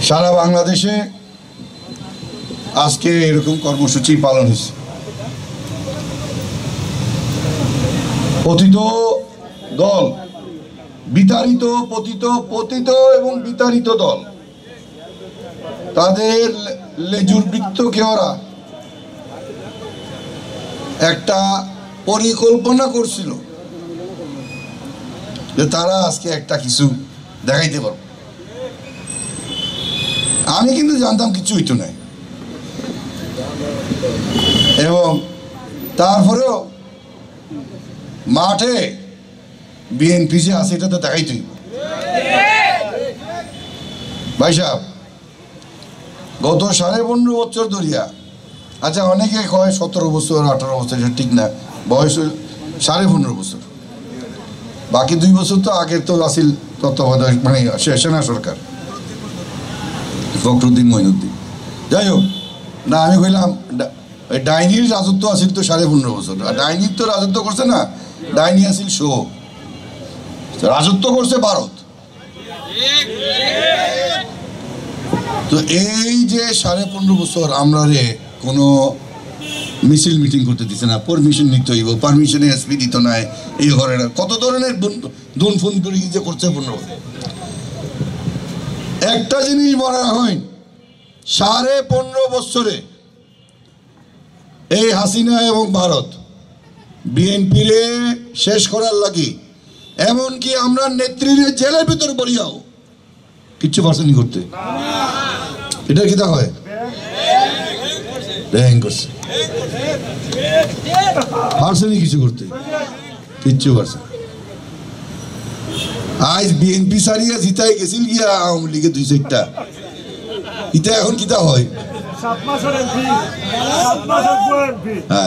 সারা বাংলাদেশে আজকে এরকম কর্মসূচি পালন হয়েছে। পতিত দল, বিতাড়িত, পতিত এবং বিতাড়িত দল, তাদের লেজুর বৃত্তকে ওরা একটা পরিকল্পনা করছিল যে তারা আজকে একটা কিছু দেখাইতে পারবে। আমি কিন্তু জানতাম কিছু হইতো না, এবং তারপরেও মাঠে বিএনপি যে আছে এটা তো দেখাইতেই। ভাই সাহেব, গত 15.5 বছর ধরিয়া, আচ্ছা অনেকে কয় 17 বছর 18 বছর, এটা ঠিক না, বয়স 15.5 বছর, বাকি 2 বছর তো আগের তো আসিল তত্ত্বাবধায়ক মানে সেনা সরকার, ফখরুদ্দিন মঈনুদ্দিন। যাই হোক না, আমি কইলাম ডাইনির রাজত্ব আসিল তো 15.5 বছর, আর ডাইনির তো রাজত্ব করছে না, ডাইনি আসিল শো, রাজত্ব করছে ভারত। তো এই যে 15.5 বছর আমরা রে কোনো মিছিল মিটিং করতে দিচ্ছে না, পারমিশন নিতে হইব, পারমিশনে এসপি দিত না, এই ঘরে কত ধরনের দোন ফোন করে যে করছে 15 বছর। একটা জিনিস মনে হয়, 15.5 বছরে এই হাসিনা এবং ভারত বিএনপিরে শেষ করার লাগি, এমনকি আমরা নেত্রীর জেলের ভিতরে বলিয়াও কিচ্ছু পারছেনি করতে। এটা কি তা হয় করছে, পারছেনি কিছু করতে, কিচ্ছু পারছে। আজ বিএনপি সারিয়া জিতাই গেছিল গিয়া আওয়ামী লীগের 2-4টা, ইটা এখন কিতা হয়।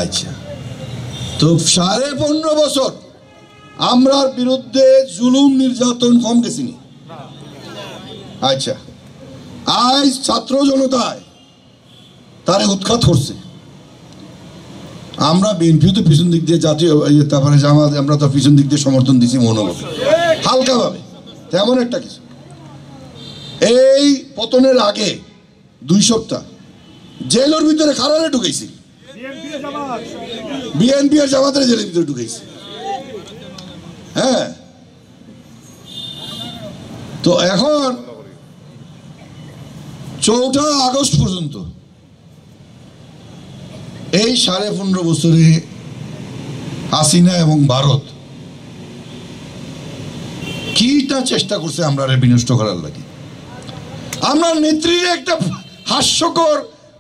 আচ্ছা, তো 15.5 বছর আমরার বিরুদ্ধে জুলুম নির্যাতন কম গেছিনি। আচ্ছা, আজ ছাত্র জনতায় তারে উৎখাত করছে। আমরা বিএনপি তো পিছন দিক দিয়ে, জাতীয় তারপরে জামাত, আমরা তো পিছন দিক দিয়ে সমর্থন দিছি মনোভাবে, হালকা ভাবে, তেমন একটা কিছু। এই পতনের আগে 2 সপ্তাহ জেলের ভিতরে খারারে ঢুকেছি, বিএনপি আর জামাতের জেলের ভিতরে ঢুকেছি। হ্যাঁ, তো এখন 4 আগস্ট পর্যন্ত এই 15.5 বছরে হাসিনা এবং ভারত কিটা চেষ্টা করছে আমরা বিনষ্ট করার লাগে। আমরা নেত্রীর একটা হাস্যকর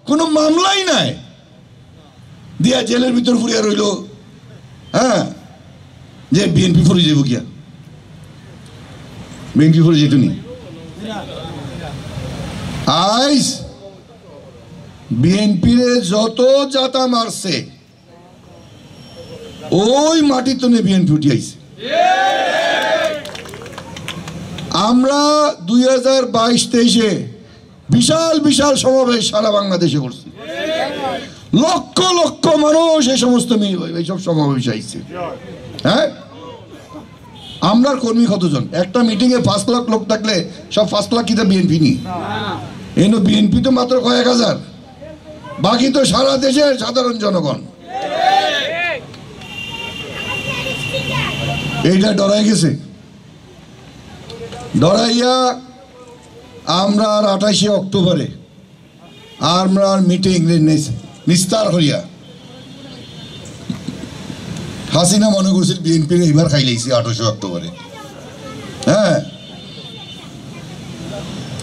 কোনো মামলাই নাই দিয়া জেলের ভিতর ফুরিয়া রইল। হ্যাঁ, যে বিএনপি ফুরে যাব গিয়া, বিএনপি ফুরে যেত নি। আইস বিএনপিরে যত জাতা মারছে ওই মাটি তো বিএনপি উঠে আইছে। আমরা 2022-23-এ বিশাল বিশাল সমাবেশ সারা বাংলাদেশে করছি, লক্ষ লক্ষ মানুষ এই সমস্ত এইসব সমাবেশ আইছে। হ্যাঁ, আমরার কর্মী কতজন? একটা মিটিং এ 5 লাখ লোক থাকলে সব 5 লাখ কিটা বিএনপি নি? এনো বিএনপি তো মাত্র কয়েক হাজার, বাকি তো সারা দেশের সাধারণ জনগণ। এইটা ডরাই গেছে, ডরাইয়া আমরা 28শে অক্টোবরে আমরা মিটিং নিস্তার হইয়া হাসিনা মনে করছিল বিএনপি এইবার খাই লাইছি 28শে অক্টোবরে। হ্যাঁ,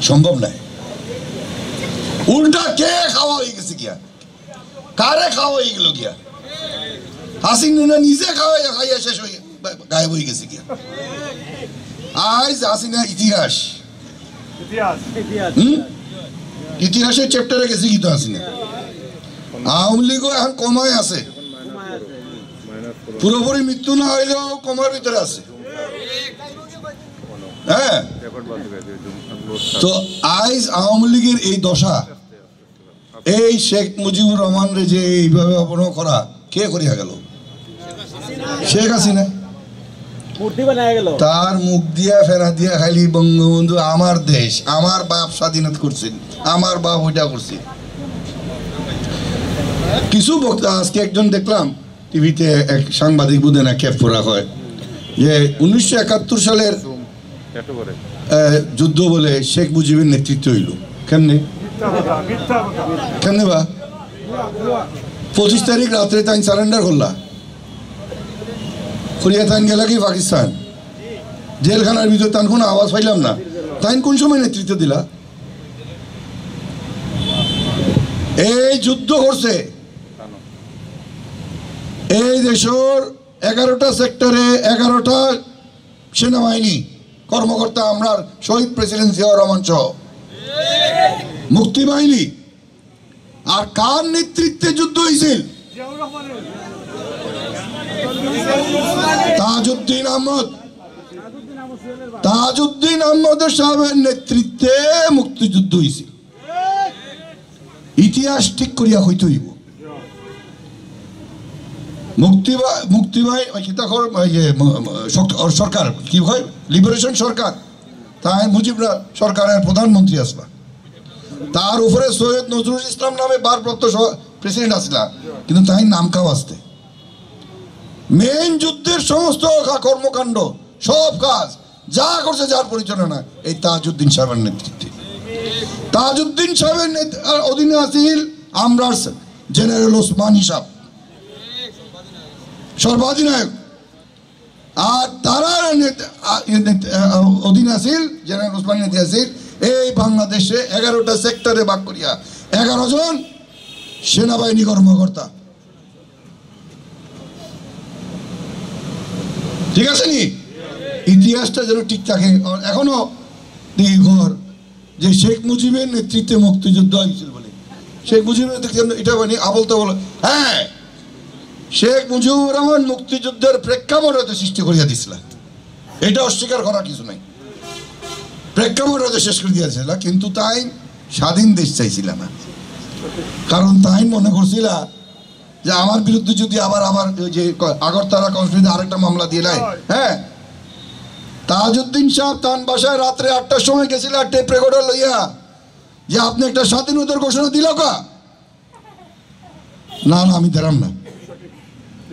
সম্ভব নাই। উল্টা কে খাওয়া হয়ে গেছে গিয়া, কারে খাওয়া হয়ে গেল গিয়া, হাসিনা নিজে খাওয়াইয়া খাইয়া শেষ হয়ে গায়েব হয়ে গেছে গিয়া। আজ হাসিনা ইতিহাসের চ্যাপ্টারে গেছে কি তো হাসিনা। আওয়ামী লীগও এখন কমায় আছে, পুরোপুরি মৃত্যু না হইলেও কমার ভিতরে আছে। হ্যাঁ, তো আজ আওয়ামী লীগের এই দশা, এই শেখ মুজিবুর রহমান রে যে এইভাবে অপমান করা কে করিয়া গেল? শেখ হাসিনা। তার মুখ দিয়া ফেনা দিয়া খালি বঙ্গবন্ধু আমার দেশ, আমার বাপ স্বাধীনতা করছেন, আমার বাপ ওইটা করছে। কিছু বক্তা আজকে একজন দেখলাম টিভিতে, এক সাংবাদিক বুঝে না ক্যাপ করা হয়, যে 1971 সালের যুদ্ধ বলে শেখ মুজিবের নেতৃত্ব হইল। কেমনে কেমনে বা 25 তারিখ রাত্রে তাই সারেন্ডার করলা, করিয়া তাইন গেলা কি পাকিস্তান, জেলখানার ভিতরে তান কোনো আওয়াজ পাইলাম না। তাইন কোন সময় নেতৃত্ব দিলা? এই যুদ্ধ করছে এই দেশের 11টা সেক্টরে 11টা সেনাবাহিনী কর্মকর্তা, আমরা শহীদ প্রেসিডেন্ট জিয়াউর রহমান সহ মুক্তি বাহিনী। আর কার নেতৃত্বে যুদ্ধ হয়েছিল? তাজউদ্দিন আহমদ। তাজউদ্দিন আহমদ সাহেবের নেতৃত্বে মুক্তিযুদ্ধ হয়েছিল। ইতিহাস ঠিক করিয়া হইতে হইব। সরকার কি হয়, লিবারেশন সরকার, তাই মুজিবরা সরকারের প্রধানমন্ত্রী আসবা, তার উপরে সৈয়দ নজরুল ইসলাম নামে ভারপ্রাপ্ত প্রেসিডেন্ট আসলা, কিন্তু তাই নাম কাও আসতে মেইন যুদ্ধের সমস্ত কর্মকাণ্ড সব কাজ যা করছে, যার পরিচালনা এই তাজউদ্দিন সাহেবের নেতৃত্বে। তাজউদ্দিন সাহেবের অধীনে আছিল আমরার জেনারেল ওসমানী সাহেব সর্বাধিনায়ক, আর তারা অধীনে আছিল জেনারেল ওসমানী নেতৃত্বে আছিল এই বাংলাদেশে 11টা সেক্টরে ভাগ করিয়া 11 জন সেনাবাহিনী কর্মকর্তা। ঠিক আছে নি? ইতিহাসটা যেন ঠিক থাকে এখনো ঘর, যে শেখ মুজিবের নেতৃত্বে মুক্তিযুদ্ধ হয়েছিল বলে, শেখ মুজিবের নেতৃত্বে এটা মানে আবল তাবল। হ্যাঁ, শেখ মুজিবুর রহমান মুক্তিযুদ্ধের প্রেক্ষাপট হয়তো সৃষ্টি করিয়া দিছিল, এটা অস্বীকার করার কিছু নাই, প্রেক্ষাপট হয়তো শেষ করে দিয়েছিল, কিন্তু তাই স্বাধীন দেশ চাইছিল না। কারণ তাই মনে করছিল যে আমার বিরুদ্ধে যদি আবার যে আগরতলা কনস্টিটিউশনে আরেকটা মামলা দিয়ে নেয়। হ্যাঁ, তাজউদ্দিন সাহেব তার বাসায় রাত্রে 8টার সময় গেছিল টেপ রেকর্ডার লইয়া, যে আপনি একটা স্বাধীনতার ঘোষণা দিল কা? না না, আমি দিলাম না।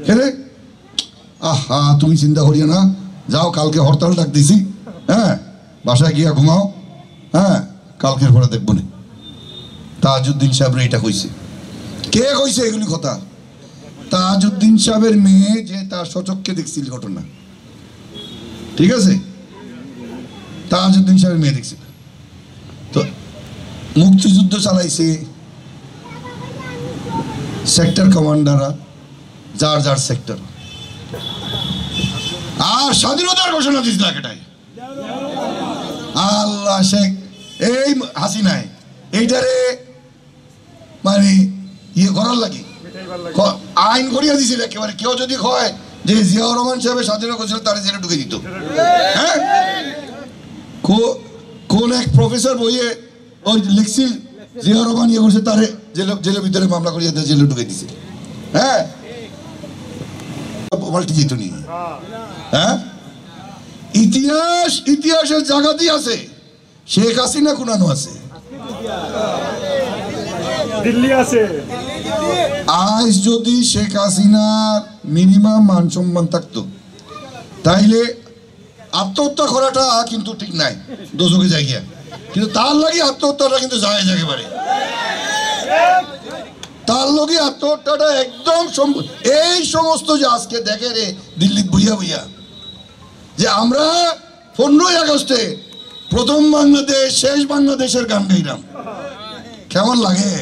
কেরে? আহা, তুমি চিন্তা করিও না, যাও, কালকে হরতাল ডাক দিছি, হ্যাঁ, বাসায় গিয়া ঘুমাও, হ্যাঁ, কালকের পরে দেখবো না। তাজউদ্দিন সাহেব এটা কইছে। কে কইছে এগুলি কথা? তাজউদ্দিন সাহেবের মেয়ে, যে তার সচক্ষে দেখছিল ঘটনা। ঠিক আছে, তাজউদ্দিন সাহেবের মেয়ে দেখছিল। তো মুক্তিযুদ্ধ চালাইছে সেক্টর কমান্ডাররা, যার যার সেক্টর, আর স্বাধীনতার ঘোষণা দিয়েছিল এটাই আল্লাহ শেখ এই হাসিনায় এইটারে মানে ইয়ে করার লাগে আইন করিয়া দিছিল একেবারে। কেউ যদি কয় যে জিয়াউর রহমান সাহেবের স্বাধীনতা ঘোষণা, তারা জেলে ঢুকে দিত। হ্যাঁ, কোন এক প্রফেসর বইয়ে ওই লিখছিল জিয়াউর রহমান ইয়ে করছে, তারে জেলের ভিতরে মামলা করিয়া জেলে ঢুকে দিছে। হ্যাঁ, পাল্টে যেত নি। হ্যাঁ, ইতিহাসের জায়গাতেই আছে, শেখ হাসিনা কুনানো আছে, দিল্লি আছে। আজ যদি শেখ হাসিনার মিনিমাম মান সম্মান থাকতো, তাইলে আত্মহত্যা করাটা কিন্তু ঠিক নাই, দোজকে যাই গিয়া, কিন্তু তার লাগে আত্মহত্যাটা কিন্তু যায় একেবারে, তার লগে আত্মহত্যাটা একদম। এই সমস্ত যে আজকে দেখে রে দিল্লি বইয়া বইয়া, যে আমরা 15ই আগস্টে প্রথম বাংলাদেশ শেষ বাংলাদেশের গান গাইলাম, কেমন লাগে?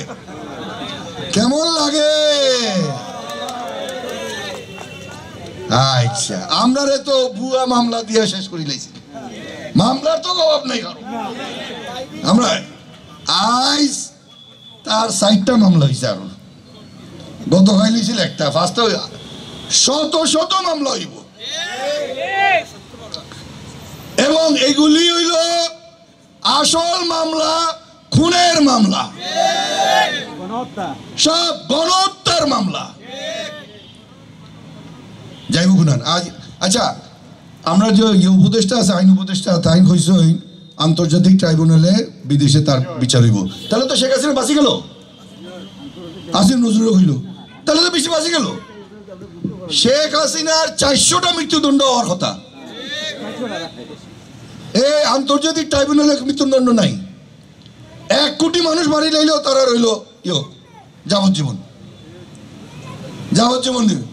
কেমন লাগে? আচ্ছা, আমরা রে তো ভুয়া মামলা দিয়ে শেষ করে লাইছি, মামলার তো অভাব নাই কারো। আমরা আজ তার 60টা মামলা হয়েছে, আরো গতকাল ছিল একটা, ফার্স্ট শত শত মামলা হইব, এবং এগুলি হইল আসল মামলা, খুনের মামলা, সব গণহত্যার মামলা। যাইব খুনান আজ। আচ্ছা, আমরা যে উপদেষ্টা আছে আইন উপদেষ্টা তাই হয়েছে আন্তর্জাতিক ট্রাইব্যুনালে বিদেশে তার বিচার হইব, তাহলে তো শেখ হাসিনা বাঁচি গেল, আসিফ নজরুল হইল, তাহলে তো বেশি বাঁচি গেল। শেখ হাসিনার 400টা মৃত্যুদণ্ড হওয়ার কথা, এই আন্তর্জাতিক ট্রাইব্যুনালে মৃত্যুদণ্ড নাই। 1 কোটি মানুষ মারি লাইলেও তারা রইল যাবজ্জীবন, যাবজ্জীবন দেবে।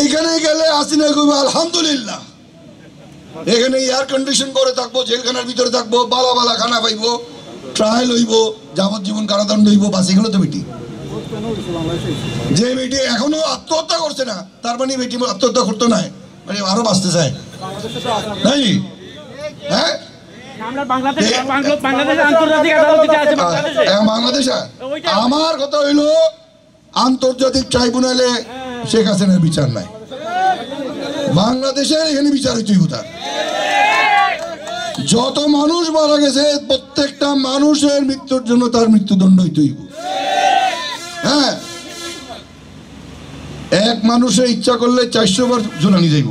এইখানে গেলে হাসিনা কইবে আলহামদুলিল্লাহ, এখানে এয়ার কন্ডিশন করে থাকবো, জেলখানার ভিতরে থাকবো, বালা বালা খানা পাইবো, ট্রায়াল হইব, যাবজ্জীবন কারাদণ্ড হইব, বাঁচি গেল তো বেটি। যে বেটি এখনো আত্মহত্যা করছে না, তার মানে বেটি আত্মহত্যা করতো না, মানে আরো বাঁচতে চায় নাই। হ্যাঁ বাংলাদেশে আমার কথা হইল আন্তর্জাতিক ট্রাইব্যুনালে শেখ হাসিনার বিচার নাই, বাংলাদেশের এখানে বিচার হইতে হইব। তার যত মানুষ মারা গেছে প্রত্যেকটা মানুষের মৃত্যুর জন্য তার মৃত্যুদণ্ড হইতে হইব। হ্যাঁ, এক মানুষের ইচ্ছা করলে 400 বার ঝুলানি যাইব,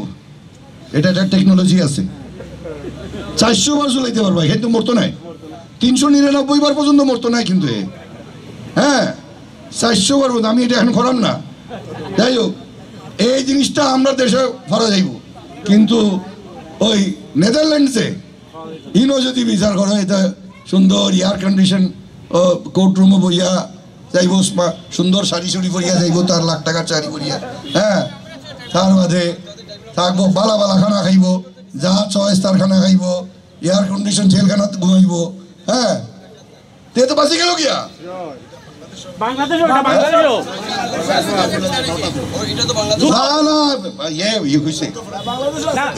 এটা একটা টেকনোলজি আছে। 400 বার ঝুলাইতে পারবা, কিন্তু মরতো নাই। 399 বার পর্যন্ত মরতো নাই কিন্তু। হ্যাঁ, 400 বার পর্যন্ত। আমি এটা এখন করাম না, যাই হোক এই জিনিসটা আমরা দেশে করা যাইব, কিন্তু ওই নেদারল্যান্ডসে ইনো যদি বিচার করো, এটা সুন্দর এয়ার কন্ডিশন কোর্ট রুমে বইয়া যাইব, সুন্দর শাড়ি চুড়ি পরিয়া যাইব, তার লাখ টাকার শাড়ি পরিয়া। হ্যাঁ, তার বাদে থাকবো, বালা বালা খানা খাইব, যা চয়েস তার খানা খাইব, এয়ার কন্ডিশন জেলখানা ঘুমাইব। হ্যাঁ, তে তো বাঁচি গেল গিয়া।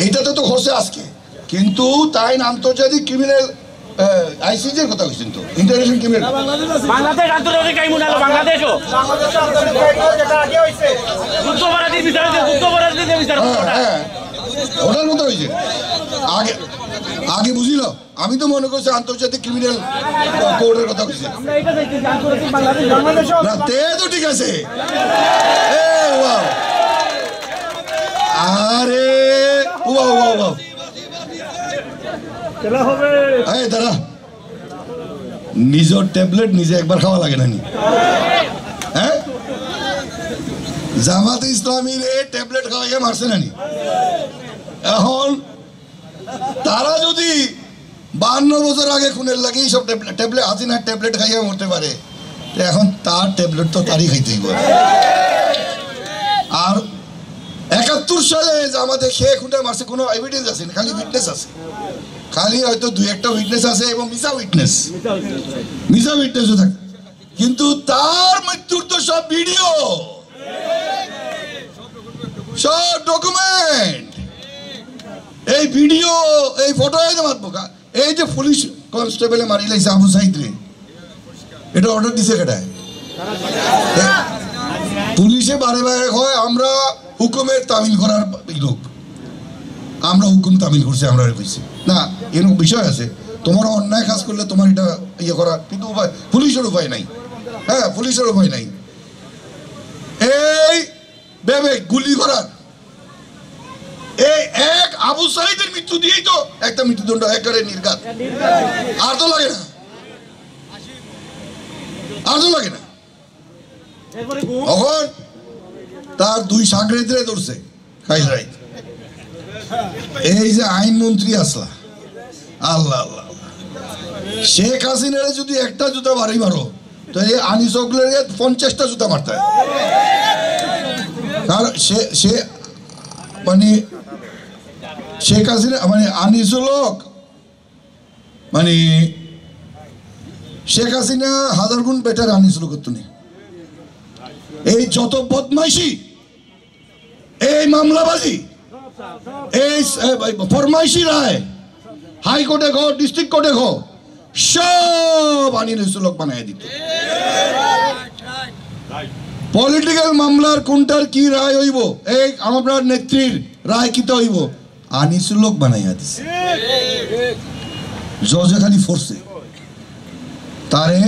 এইটাতে তো হচ্ছে আজকে, কিন্তু তাই আন্তর্জাতিক ক্রিমিনাল আইসিজের কথা কইছেন তো, ইন্টারন্যাশনাল ক্রিমিনাল বাংলাদেশ আন্তর্জাতিক ট্রাইব্যুনাল, বাংলাদেশও যেটা আগে হইছে যুদ্ধাপরাধীর বিচার, যুদ্ধাপরাধীদের বিচার ওটার মতো হইছে। আগে আগে বুঝিল, আমি তো মনে করছি আন্তর্জাতিক ক্রিমিনাল কোর্টের কথা কইছি। না তে তো ঠিক আছে। আরে দাঁড়া, নিজের ট্যাবলেট নিজে একবার খাওয়া লাগে না। হ্যাঁ, জামাতে ইসলামীর ট্যাবলেট খাওয়াইয়া মারছে না। এখন তারা যদি 52 বছর আগে খুনের লাগে এইসব ট্যাবলেট হাসিনার ট্যাবলেট খাইয়া মরতে পারে, এখন তার ট্যাবলেট তো তারই খাইতেই পারে। আর 71 সালে জামাতে খেয়ে খুঁটে মারছে, কোনো এভিডেন্স আছে না, খালি উইটনেস আছে, খালি হয়তো 2-1টা উইটনেস আছে এবং মিসা উইটনেসও থাকে, কিন্তু তার মৃত্যুর তো সব ভিডিও, সব ডকুমেন্ট, এই ভিডিও, এই ফটো মারবো। এই যে পুলিশ কনস্টেবলে মারি লাইছে আবু সাইদ রে, এটা অর্ডার দিছে কেটায়? পুলিশে বারে বারে হয় আমরা হুকুমের তামিল করার লোক, আমরা হুকুম তামিল করছি, আমরা কইছি না, এরকম বিষয় আছে। তোমার অন্যায় কাজ করলে তোমার এটা ইয়ে করা, কিন্তু উপায় পুলিশের উপায় নাই। হ্যাঁ, পুলিশের উপায় নাই। এই ভেবে গুলি করার, এই এক আবু সাইদের মৃত্যু দিয়েই তো একটা মৃত্যুদণ্ড একবারে নির্ঘাত, আর তো লাগে না, আর তো লাগে না। তখন তার 2 সাগরেদরে ধরছে খাইল রাই, এই যে আইনমন্ত্রী আসলা, আল্লাহ আল্লাহ, শেখ হাসিনারে যদি একটা জুতা বাড়ি মারো, তো এই আনিস ওগলের 50টা জুতা মারতে হয়। কারণ সে মানে শেখ হাসিনা মানে আনিসুল হক, মানে শেখ হাসিনা 1000 গুণ বেটার আনিসুল হক। তুমি এই যত বদমাইশি, এই মামলাবাজি, এই ফরমাইশি রায়, হাইকোর্টে গো, ডিস্ট্রিক্ট কোর্টে গো, সব আনিসুল হক বানায় দিত। পলিটিক্যাল মামলার কোনটার কি রায় হইব, এই আমার নেত্রীর রায় কিতা হইব, আনিসুল হক বানাইয়া দিছে। জজে খালি ফোর্সে তারে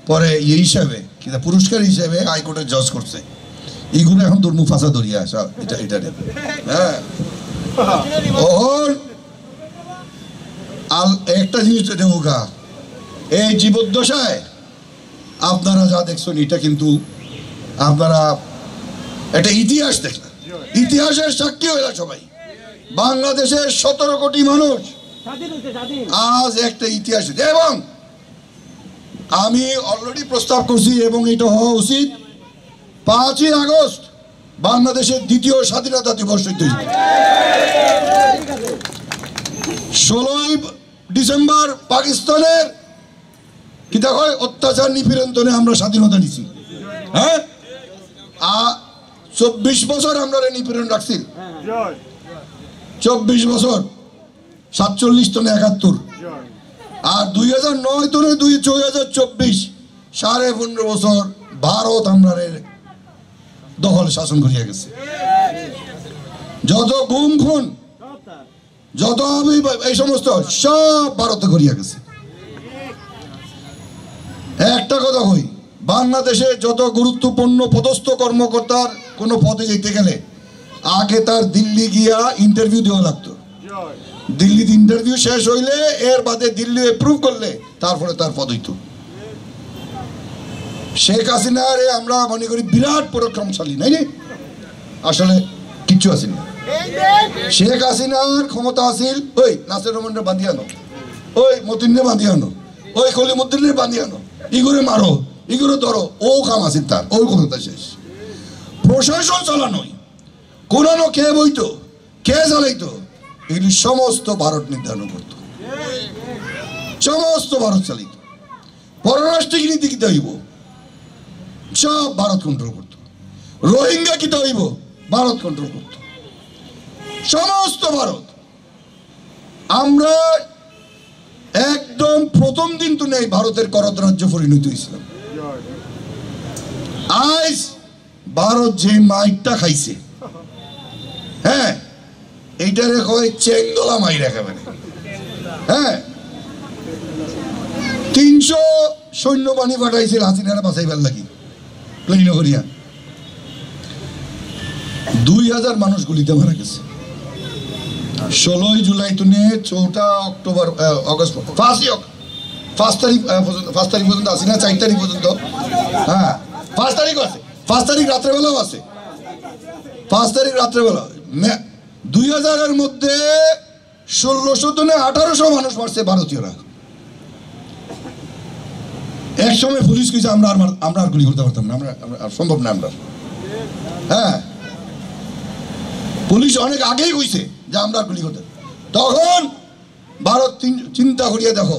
পরে ইয়ে হিসাবে কিনা পুরস্কার হিসাবে হাইকোর্টের জজ করছে। এইগুলো এখন দুর্মু ফাঁসা ধরিয়া আসা, এটা হ্যাঁ ওহন একটা জিনিস দেবুকা, এই জীবদ্দশায় আপনারা যা দেখছেন এটা কিন্তু আপনারা একটা ইতিহাস দেখলেন, ইতিহাসের সাক্ষী হইলা সবাই। বাংলাদেশের 17 কোটি মানুষ আজ একটা ইতিহাস। এবং আমি অলরেডি প্রস্তাব করছি এবং এটা হওয়া উচিত, 5ই আগস্ট বাংলাদেশের দ্বিতীয় স্বাধীনতা দিবস হইতে হইবে। 16ই ডিসেম্বর পাকিস্তানের কি দেখো অত্যাচার নিপীড়নে আমরা স্বাধীনতা নিছি। হ্যাঁ, 24 বছর আমরা নিপীড়ন রাখছি, 24 বছর, 47 তনে 71, আর 2009 তনে 2024 15.5 বছর ভারত আমরা দখল শাসন করিয়া গেছে। যত গুম খুন, যত এই সমস্ত সব ভারতে করিয়া গেছে। একটা কথা কই, বাংলাদেশে যত গুরুত্বপূর্ণ পদস্থ কর্মকর্তার কোনো পদে যেতে গেলে আগে তার দিল্লি গিয়া ইন্টারভিউ দেওয়া লাগতো। দিল্লিতে ইন্টারভিউ শেষ হইলে এর বাদে দিল্লি অ্যাপ্রুভ করলে তারপরে তার পদ হইতো। শেখ হাসিনারে আমরা মনে করি বিরাট পরাক্রমশালী, নাই রে? আসলে কিচ্ছু আসেনি। শেখ হাসিনার ক্ষমতা আসিল ওই নাসির রহমানের বাঁধিয়ানো, ওই মতিনের বাঁধিয়ানো, ওই কলিমুদ্দিনের বাঁধিয়ানো, ইগুরে মারো, ইগুরে ধরো, ও কাম আসিল তার, ওই ক্ষমতা শেষ। প্রশাসন চালানোই, কোরানো কে বইতো, কে চালাইতো, এগুলি সমস্ত ভারত নির্ধারণ করত, সমস্ত ভারত চালিত। পররাষ্ট্রিক নীতি কিতে হইব সব ভারত কন্ট্রোল করত, রোহিঙ্গা কিতে হইব ভারত কন্ট্রোল করত, সমস্ত ভারত। আমরা একদম প্রথম দিন তো নেই ভারতের করদ রাজ্য পরিণত হয়েছিলাম। আজ ভারত যে মাইকটা খাইছে, হ্যাঁ, এইটারে কয় চেংদোলা মাইর একেবারে। হ্যাঁ, 300 সৈন্যবাহিনী পাঠাইছিল হাসিনারা বাঁচাইবার লাগি, প্লেন করিয়া 2000 মানুষ গুলিতে মারা গেছে। 16ই জুলাই তুনে 4 অক্টোবর অগস্ট 5 তারিখ পর্যন্ত আসি না, 4 তারিখ পর্যন্ত। হ্যাঁ, 5 তারিখও আছে, 5 তারিখ রাত্রেবেলাও আছে, 5 তারিখ রাত্রেবেলা। 2000-এর মধ্যে 1600 থেকে 1800 মানুষ মারছে ভারতীয়রা। এক সময় পুলিশ কইছে আমরা আর গুলি করতে পারতাম না, আমরা সম্ভব না আমরা। হ্যাঁ, পুলিশ অনেক আগেই কইছে যে আমরা গুলি করতে। তখন ভারত চিন্তা করিয়া দেখো,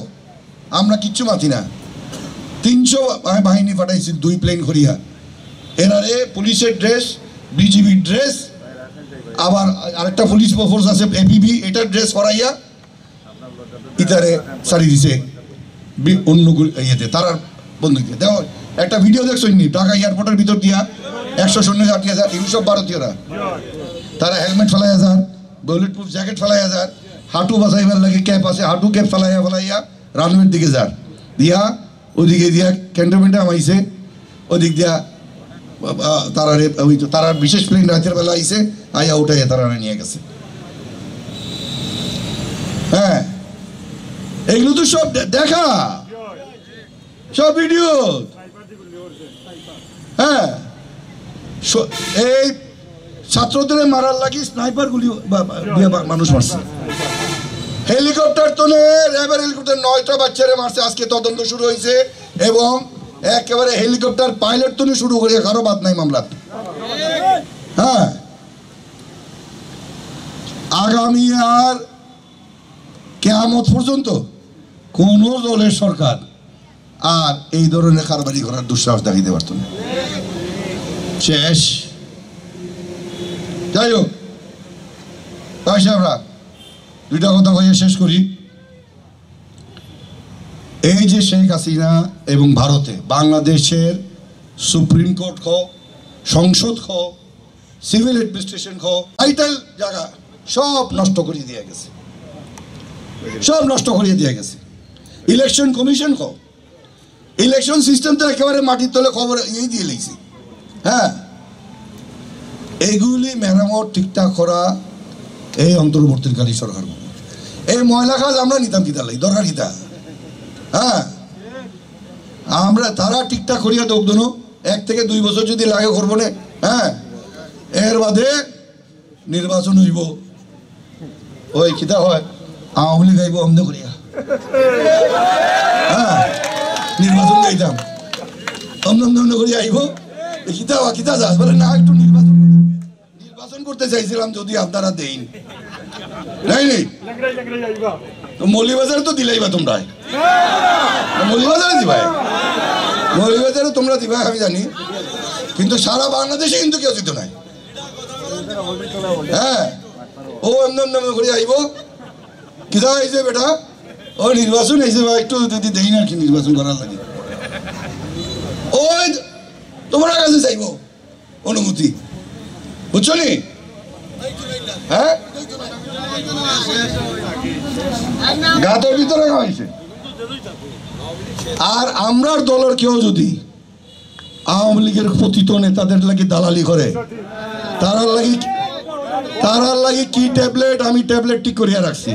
আমরা কিচ্ছু মাতি না, 300 বাহিনী পাঠাইছি, 2 প্লেন করিয়া। এনারে পুলিশের ড্রেস, বিজিবির ড্রেস, আবার আরেকটা পুলিশ ফোর্স আছে এপিবি, এটার ড্রেস পরাইয়া ইতারে সারি দিছে অন্য ইয়েতে, তারার বন্দুক দিয়ে। দেখো একটা ভিডিও দেখছো নি, ঢাকা এয়ারপোর্টের ভিতর দিয়া 100 সৈন্য আটকে যায়, এগুলো সব ভারতীয়রা। তারা হেলমেট ফেলাইয়া যার, বুলেট প্রুফ জ্যাকেট ফেলাইয়া যার, হাঁটু বাঁচাইবার লাগে ক্যাপ আছে, হাঁটু ক্যাপ ফেলাইয়া রানওয়ের দিকে যার দিয়া, ওদিকে দিয়া ক্যান্টনমেন্টে আমাইছে, ওদিক দিয়া তারা বিশেষ প্লেন রাতের বেলা আইছে, আইয়া উঠাইয়া তারা নিয়ে গেছে। হ্যাঁ, এগুলো তো সব দেখা, সব ভিডিও। হ্যাঁ, এই ছাত্রদের মারার লাগি স্নাইপার গুলি মানুষ মারছে। হেলিকপ্টার তোলে, র্যাবের হেলিকপ্টার 9টা বাচ্চারে মারছে। আজকে তদন্ত শুরু হয়েছে এবং একেবারে হেলিকপ্টার পাইলট তো শুরু করে কারো বাদ নাই মামলা। হ্যাঁ, আগামী আর কিয়ামত পর্যন্ত কোন দলের সরকার আর এই ধরনের কারবারি করার দুঃসাহস দেখাইতে পারত না। শেষ। যাই হোক, আমরা 2টা কথা কইয়া শেষ করি। এই যে শেখ হাসিনা এবং ভারতে বাংলাদেশের সুপ্রিম কোর্ট হোক, সংসদ হোক, সিভিল অ্যাডমিনিস্ট্রেশন হোক, টাইটেল জায়গা সব নষ্ট করিয়ে দিয়ে গেছে, সব নষ্ট করিয়ে দিয়ে গেছে। ইলেকশন কমিশন হোক, ইলেকশন সিস্টেম তো একেবারে মাটির তলে খবর এই দিয়ে লেগেছে। হ্যাঁ, এগুলি মেরামত ঠিকঠাক করা এই অন্তর্বর্তীকালীন সরকার এই ময়লা কাজ আমরা নিতাম কিতা লাগে দরকার কিতা হ্যাঁ আমরা তারা ঠিকঠাক করিয়া দেব দোনো 1 থেকে 2 বছর যদি লাগে করবো না হ্যাঁ এর বাদে নির্বাচন হইব ওই কিতা হয় আওয়ামী লীগ আইব অমনে করিয়া হ্যাঁ নির্বাচন গাইতাম অমনে করিয়া আইব কিতা কিতা যাস বলে না একটু নির্বাচন করতে চাইছিলাম যদি আপনারা দেন নাই নেই মৌলিবাজারে তো দিলাইবা তোমরা মৌলিবাজারে দিবাই মৌলিবাজারে তোমরা দিবা আমি জানি কিন্তু সারা বাংলাদেশে কিন্তু কেউ দিত নাই হ্যাঁ ও এমন করে আইব কিতা হয়েছে বেটা ও নির্বাচন হয়েছে বা একটু যদি দেই না কি নির্বাচন করার লাগে ওই তোমরা কাছে চাইব অনুমতি বুঝছো নি হ্যাঁ গাতের ভিতরে হয়েছে আর আমরার দলের কেউ যদি আওয়ামী লীগের পতিত নেতাদের লাগি দালালি করে তারার লাগি কি ট্যাবলেট আমি ট্যাবলেট ঠিক করিয়া রাখছি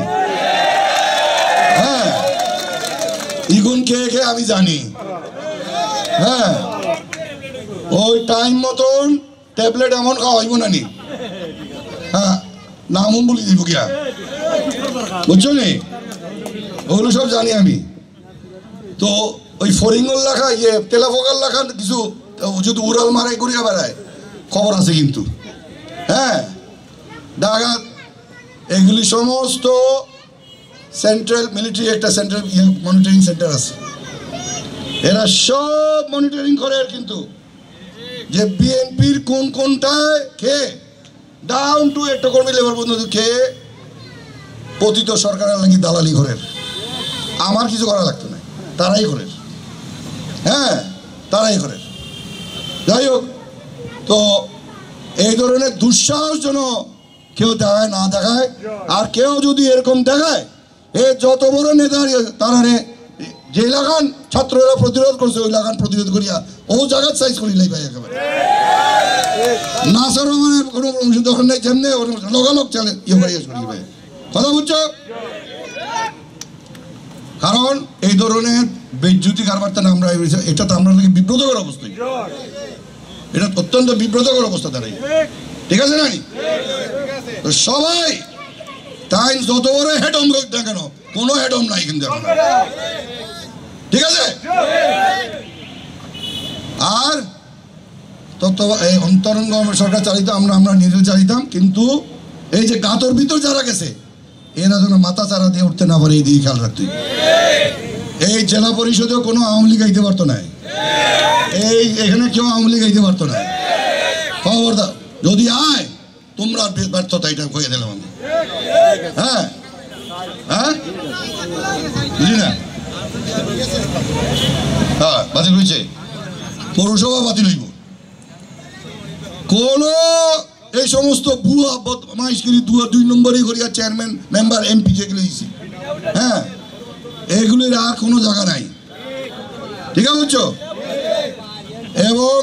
হ্যাঁ ইগুন খেয়ে খেয়ে আমি জানি হ্যাঁ ওই টাইম মতন ট্যাবলেট এমন খাওয়া হইব না নি হ্যাঁ নামও বলি দিব গিয়া বুঝছো নি ওগুলো সব জানি আমি তো ওই ফরিঙ্গল লেখা ইয়ে তেলাফোকার লেখা কিছু যদি উড়াল মারাই করিয়া বেড়ায় খবর আছে কিন্তু হ্যাঁ ডাকাত এগুলি সমস্ত সেন্ট্রাল মিলিটারি একটা সেন্ট্রাল মনিটরিং সেন্টার আছে এরা সব মনিটরিং করে কিন্তু যে বিএনপির কোন কোনটায় খেয়ে ডাউন টু একটা কর্মী লেভেল পর্যন্ত খেয়ে পতিত সরকারের লাগি দালালি করে আমার কিছু করা লাগতো না তারাই করে হ্যাঁ তারাই করে যাই হোক তো এই ধরনের দুঃসাহস যেন কেউ দেখায় না দেখায় আর কেউ যদি এরকম দেখায় এ যত বড় নেতা তারা যে লাগান ছাত্ররা প্রতিরোধ করছে ওই লাগান প্রতিরোধ করিয়া ও জায়গার সাইজ করি লাই ভাই একেবারে নাসার রহমানের কোনো দরকার নেই যেমনি লগালগ চলে ইয়ে করিয়া করি ভাই কথা বুঝছো কারণ এই ধরনের বেজ্জুতি কারবারটা আমরা এটা তো আমরা লাগে বিব্রতকর অবস্থা এটা অত্যন্ত বিব্রতকর অবস্থা দাঁড়াই ঠিক আছে না তো সবাই তাই যত বড় হেডম হোক না কেন কোনো হেডম নাই কিন্তু ঠিক আছে আর তত এই অন্তরঙ্গ সরকার চালিত আমরা নিজে চালিতাম কিন্তু এই যে গাতর ভিতর যারা গেছে এরা যেন মাথা চারা দিয়ে উঠতে না পারে এই দিকে খেয়াল রাখতে এই জেলা পরিষদেও কোনো আওয়ামী লীগ আইতে পারতো না এই এখানে কেউ আওয়ামী লীগ আইতে পারতো না খবরদার যদি আয় তোমরা ব্যর্থতা এটা কয়ে দিলাম আমি হ্যাঁ হ্যাঁ বুঝলি না হ্যাঁ বাতিল হয়েছে পৌরসভা বাতিল হইব কোন এই সমস্ত বুয়া বদমাইশগিরি 2 নম্বরই করিয়া চেয়ারম্যান মেম্বার এমপি যেগুলো হয়েছে হ্যাঁ এগুলির আর কোনো জায়গা নাই ঠিক আছে বুঝছো এবং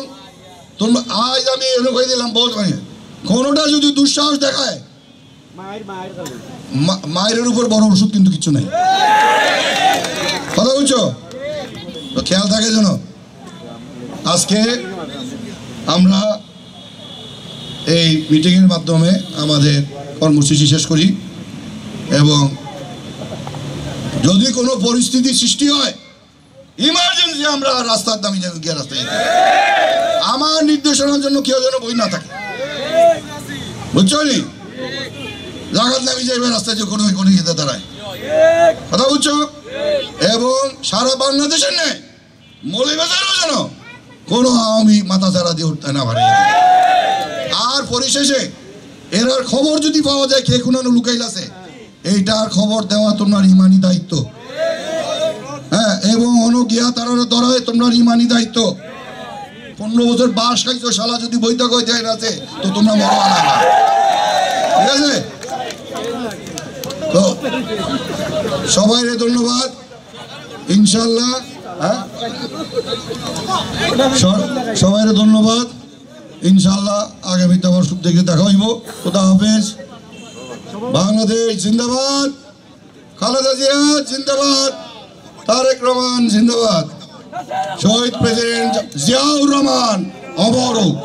তোমরা আজ আমি এনে কই দিলাম বহুত মানে কোনোটা যদি দুঃসাহস দেখায় মায়ের উপর বড় ওষুধ কিন্তু কিছু নাই কথা বুঝছো তো খেয়াল থাকে যেন আজকে আমরা এই মিটিংয়ের মাধ্যমে আমাদের কর্মসূচি শেষ করি এবং যদি কোনো পরিস্থিতি সৃষ্টি হয় ইমার্জেন্সি আমরা রাস্তার দামি গিয়ে রাস্তায় যেতে আমার নির্দেশনার জন্য কেউ যেন বই না থাকে বুঝছো নি লাগাত নামি যাইবে রাস্তায় যে কোনো যেতে দাঁড়ায় কথা বুঝছো এবং সারা বাংলাদেশের নেই মৌলিবাজারও যেন কোনো আওয়ামী মাথা চারা দিয়ে উঠতে না পারে আর পরিশেষে এরার খবর যদি পাওয়া যায় কে কোনো লুকাইল আছে এইটার খবর দেওয়া তোমার ইমানি দায়িত্ব হ্যাঁ এবং অনুজ্ঞা তারা ধরায় তোমরা ইমানি দায়িত্ব 15 বছর বাস খাইছো শালা যদি বৈঠক হয়ে যায় রাতে তো তোমরা মরো না ঠিক আছে তো সবাইকে ধন্যবাদ ইনশাআল্লাহ হ্যাঁ সবাইকে ধন্যবাদ ইনশাআল্লাহ আগামীতে আবার দেখা হইব খোদা হাফেজ বাংলাদেশ জিন্দাবাদ, খালেদা জিয়া জিন্দাবাদ, তারেক রহমান জিন্দাবাদ, শহীদ প্রেসিডেন্ট জিয়াউর রহমান অমর হোক।